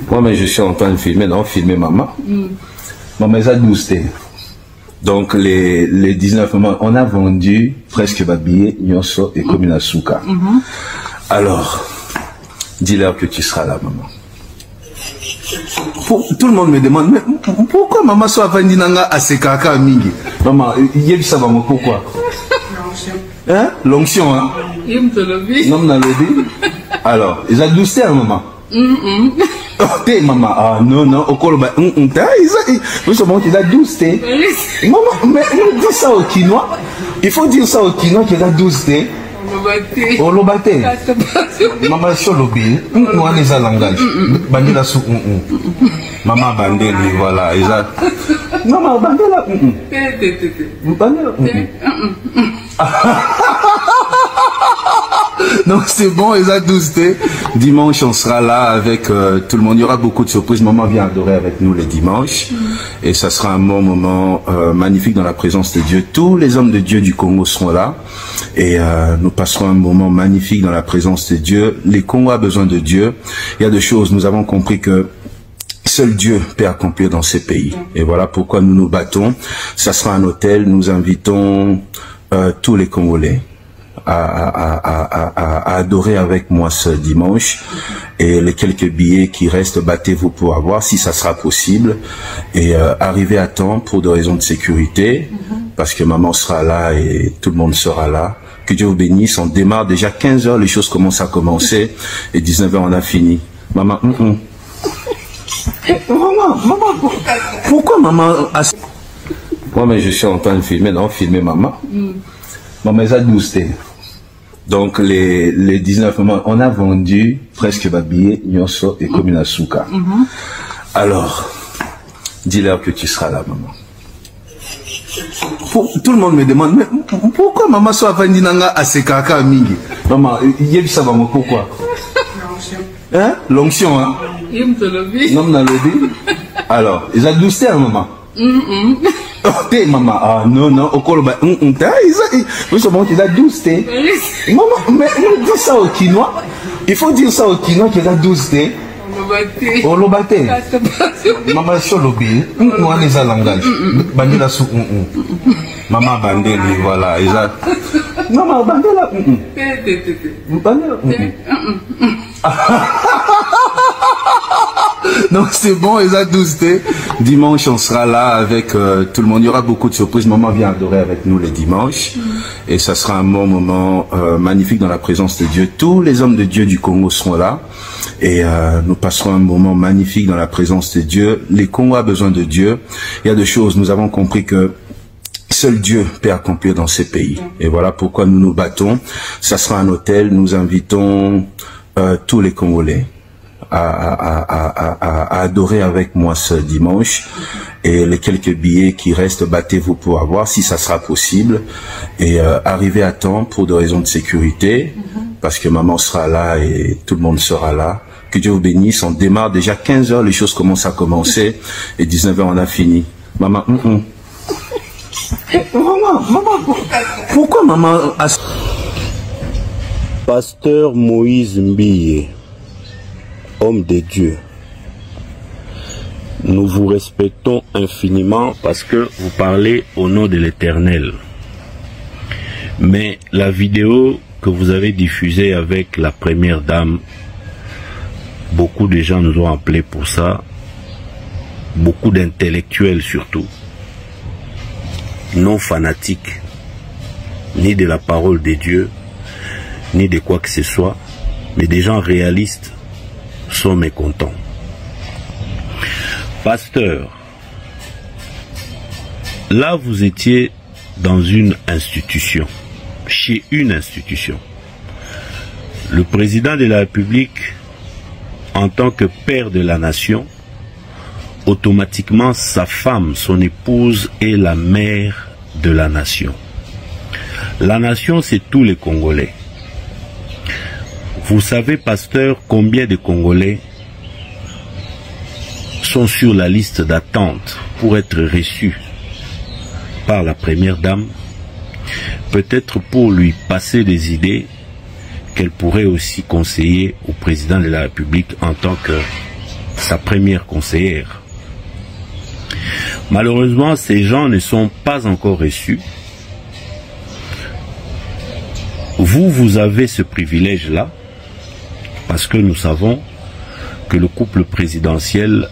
Moi, mais je suis en train de filmer, non, filmer maman. Maman, elle a boosté. Donc, les 19 moments, on a vendu presque ma billet, Nyonso et Komina Souka. Alors, dis-leur que tu seras là, maman. Tout le monde me demande, mais pourquoi maman soit vendue à Sekaka Mingi? Maman, il y a ça, maman, pourquoi? Hein? L'onction, hein? Non, alors, ils ont boosté à maman. Ok, maman, ah non, non, au col, ils ont boosté. Maman, mais dis ça au Quinois. Il faut dire ça au Quinois qu'il a boosté. On l'a batté. Maman, sur le bill, on a les langage. Bandela sous. Maman, bandela, voilà. Maman, bandela. Bandela. Donc c'est bon, ils ont 12 thé. Dimanche, on sera là avec tout le monde. Il y aura beaucoup de surprises. Maman vient adorer avec nous les dimanches. Et ça sera un bon moment magnifique dans la présence de Dieu. Tous les hommes de Dieu du Congo seront là. Et nous passerons un moment magnifique dans la présence de Dieu. Les Congos ont besoin de Dieu. Il y a deux choses. Nous avons compris que seul Dieu peut accomplir dans ces pays. Et voilà pourquoi nous nous battons. Ça sera un hôtel. Nous invitons tous les Congolais à adorer avec moi ce dimanche. Et les quelques billets qui restent, battez-vous pour avoir, si ça sera possible. Et arrivez à temps pour des raisons de sécurité, parce que maman sera là et tout le monde sera là. Que Dieu vous bénisse. On démarre déjà 15 h, les choses commencent à commencer. Et 19 h, on a fini. Maman, maman, pourquoi maman a... Moi, mais je suis en train de filmer, non, filmer maman. Maman, elle a boosté. Donc, les 19 moments, on a vendu presque ma billet, Nyonso et Komina Souka. Alors, dis-leur que tu seras là, maman. Tout le monde me demande, mais pourquoi maman soit vendue à Sekaka Mingi? Maman, il y a ça, maman, pourquoi? Hein? L'onction, hein? Non, alors, ils ont boosté à maman. Ok, maman, ah non, non, au col, ils ont boosté. Maman, mais dis ça au Quinois. Il faut dire ça au Quinois qu'il a boosté. On l'a batté. Maman, sur le bill, on a les langage. Bandela sous. Maman, bandela, voilà. Maman, bandela. Bandela. Donc c'est bon, ils ont 12 thé. Dimanche, on sera là avec tout le monde. Il y aura beaucoup de surprises. Maman vient adorer avec nous les dimanches. Et ça sera un bon moment magnifique dans la présence de Dieu. Tous les hommes de Dieu du Congo seront là. Et nous passerons un moment magnifique dans la présence de Dieu. Les Congos ont besoin de Dieu. Il y a deux choses. Nous avons compris que seul Dieu peut accomplir dans ces pays. Et voilà pourquoi nous nous battons. Ça sera un hôtel. Nous invitons tous les Congolais à adorer avec moi ce dimanche. Et les quelques billets qui restent, battez-vous pour avoir, si ça sera possible. Et arrivez à temps pour des raisons de sécurité, parce que maman sera là et tout le monde sera là. Que Dieu vous bénisse. On démarre déjà 15 h, les choses commencent à commencer. Et 19 h, on a fini. Maman, maman, pourquoi maman a... Pasteur Moïse Mbille, homme de Dieu, nous vous respectons infiniment parce que vous parlez au nom de l'Éternel. Mais la vidéo que vous avez diffusée avec la première dame, beaucoup de gens nous ont appelés pour ça, beaucoup d'intellectuels surtout, non fanatiques, ni de la parole de Dieu, ni de quoi que ce soit, mais des gens réalistes sont mécontents. Pasteur, là vous étiez dans une institution, chez une institution. Le président de la République, en tant que père de la nation, automatiquement sa femme, son épouse, est la mère de la nation. La nation, c'est tous les Congolais. Vous savez, pasteur, combien de Congolais sont sur la liste d'attente pour être reçus par la première dame, peut-être pour lui passer des idées qu'elle pourrait aussi conseiller au président de la République en tant que sa première conseillère. Malheureusement, ces gens ne sont pas encore reçus. Vous avez ce privilège-là, parce que nous savons que le couple présidentiel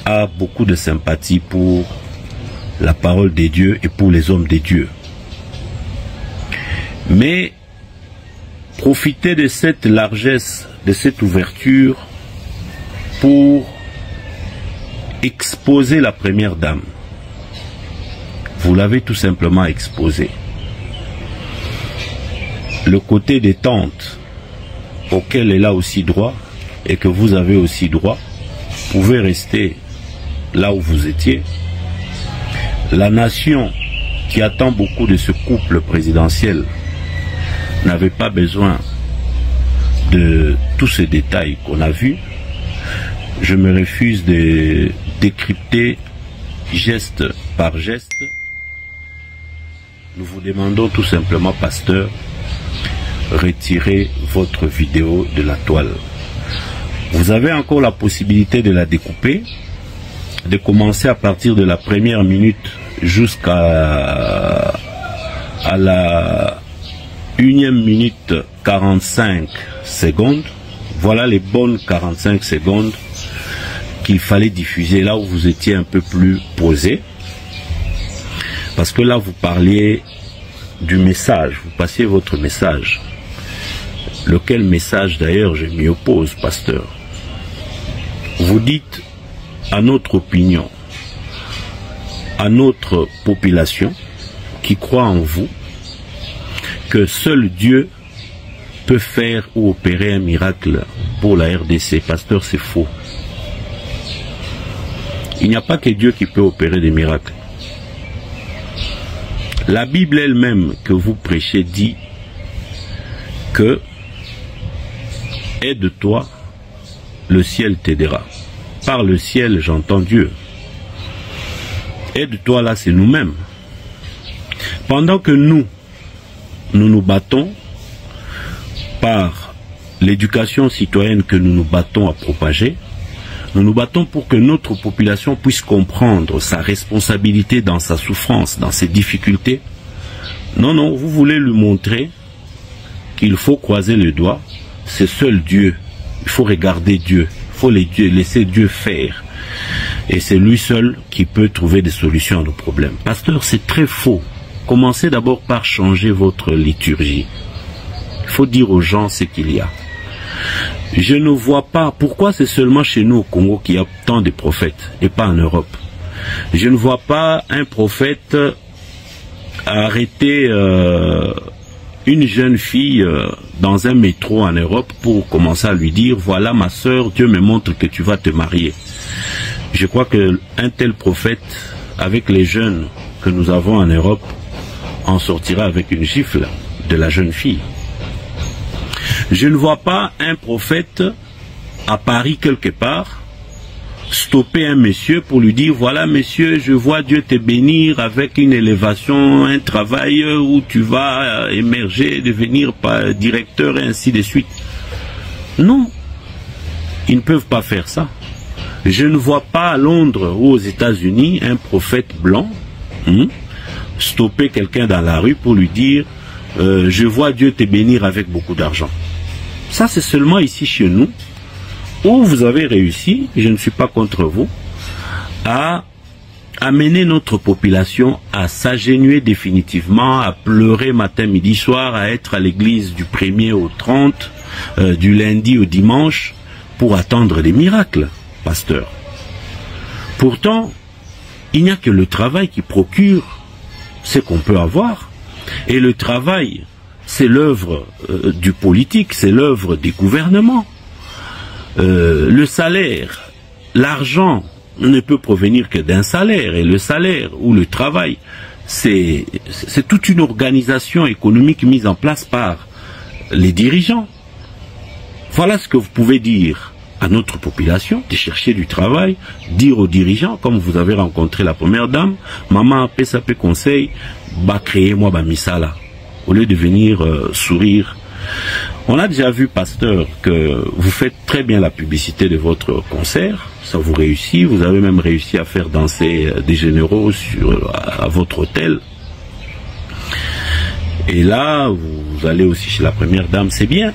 a beaucoup de sympathie pour la parole des dieux et pour les hommes des dieux. Mais profitez de cette largesse, de cette ouverture pour exposer la première dame. Vous l'avez tout simplement exposée. Le côté des tantes auquel elle a aussi droit et que vous avez aussi droit, pouvez rester là où vous étiez. La nation qui attend beaucoup de ce couple présidentiel n'avait pas besoin de tous ces détails qu'on a vus. Je me refuse de décrypter geste par geste. Nous vous demandons tout simplement, pasteur, retirez votre vidéo de la toile. Vous avez encore la possibilité de la découper, de commencer à partir de la première minute jusqu'à la 1e minute 45 secondes. Voilà les bonnes 45 secondes qu'il fallait diffuser là où vous étiez un peu plus posé. Parce que là vous parliez du message, vous passiez votre message. Lequel message d'ailleurs je m'y oppose, pasteur. Vous dites à notre opinion, à notre population qui croit en vous, que seul Dieu peut faire ou opérer un miracle pour la RDC. Pasteur, c'est faux. Il n'y a pas que Dieu qui peut opérer des miracles. La Bible elle-même que vous prêchez dit que aide-toi, le ciel t'aidera. Par le ciel, j'entends Dieu. Aide-toi là, c'est nous-mêmes. Pendant que nous nous battons par l'éducation citoyenne que nous nous battons à propager, nous nous battons pour que notre population puisse comprendre sa responsabilité dans sa souffrance, dans ses difficultés. Non, non, vous voulez lui montrer qu'il faut croiser les doigts. C'est seul Dieu. Il faut regarder Dieu. Il faut laisser Dieu faire. Et c'est lui seul qui peut trouver des solutions à nos problèmes. Pasteur, c'est très faux. Commencez d'abord par changer votre liturgie. Il faut dire aux gens ce qu'il y a. Je ne vois pas pourquoi c'est seulement chez nous au Congo qu'il y a tant de prophètes et pas en Europe. Je ne vois pas un prophète arrêter une jeune fille dans un métro en Europe pour commencer à lui dire « Voilà ma soeur, Dieu me montre que tu vas te marier ». Je crois qu'un tel prophète, avec les jeunes que nous avons en Europe, en sortira avec une gifle de la jeune fille. Je ne vois pas un prophète à Paris quelque part stopper un monsieur pour lui dire « Voilà monsieur, je vois Dieu te bénir avec une élévation, un travail où tu vas émerger, devenir directeur et ainsi de suite. » Non, ils ne peuvent pas faire ça. Je ne vois pas à Londres ou aux États-Unis un prophète blanc stopper quelqu'un dans la rue pour lui dire je vois Dieu te bénir avec beaucoup d'argent. Ça c'est seulement ici chez nous où vous avez réussi, je ne suis pas contre vous, à amener notre population à s'agenouiller définitivement, à pleurer matin, midi, soir, à être à l'église du 1er au 30, du lundi au dimanche, pour attendre des miracles, pasteur. Pourtant, il n'y a que le travail qui procure ce qu'on peut avoir. Et le travail, c'est l'œuvre du politique, c'est l'œuvre des gouvernements. Le salaire, l'argent ne peut provenir que d'un salaire. Et le salaire ou le travail, c'est toute une organisation économique mise en place par les dirigeants. Voilà ce que vous pouvez dire à notre population, de chercher du travail, dire aux dirigeants, comme vous avez rencontré la première dame, maman PSAP conseil, bah créez-moi bah misala, au lieu de venir sourire. On a déjà vu, pasteur, que vous faites très bien la publicité de votre concert. Ça vous réussit. Vous avez même réussi à faire danser des généraux à votre hôtel. Et là, vous allez aussi chez la première dame. C'est bien.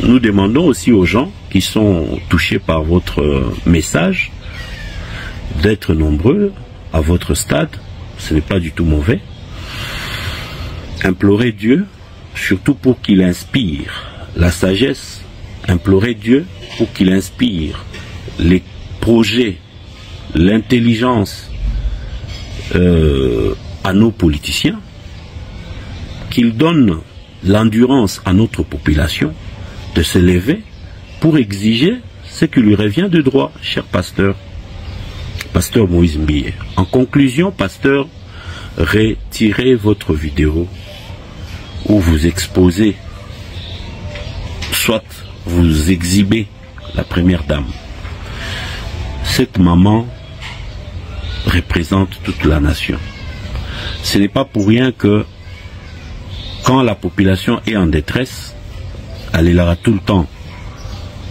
Nous demandons aussi aux gens qui sont touchés par votre message d'être nombreux à votre stade. Ce n'est pas du tout mauvais. Implorez Dieu, surtout pour qu'il inspire la sagesse. Implorez Dieu pour qu'il inspire les projets, l'intelligence à nos politiciens, qu'il donne l'endurance à notre population de se lever pour exiger ce qui lui revient de droit, cher pasteur. Pasteur Moïse Mbiye. En conclusion, pasteur, retirez votre vidéo où vous exposez, soit vous exhibez la première dame. Cette maman représente toute la nation. Ce n'est pas pour rien que quand la population est en détresse, elle est là tout le temps.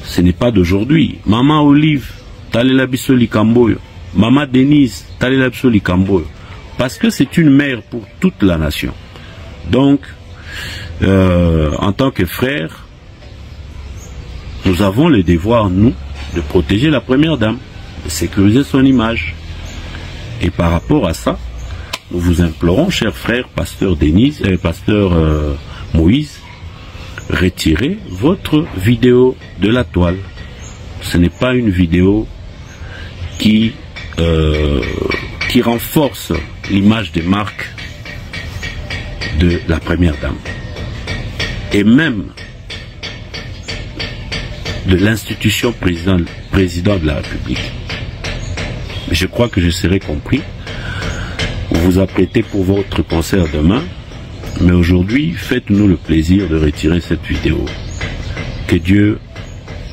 Ce n'est pas d'aujourd'hui. Maman Olive, talela biso likamboyo. Maman Denise, talela biso likamboyo. Parce que c'est une mère pour toute la nation. Donc, en tant que frères, nous avons le devoir, nous, de protéger la première dame, de sécuriser son image. Et par rapport à ça, nous vous implorons, chers frères, pasteur Denise, pasteur Moïse, retirez votre vidéo de la toile. Ce n'est pas une vidéo qui renforce l'image de marque de la première dame. Et même de l'institution président de la République. Mais je crois que je serai compris. Vous vous apprêtez pour votre concert demain. Mais aujourd'hui, faites-nous le plaisir de retirer cette vidéo. Que Dieu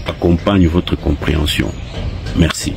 accompagne votre compréhension. Merci.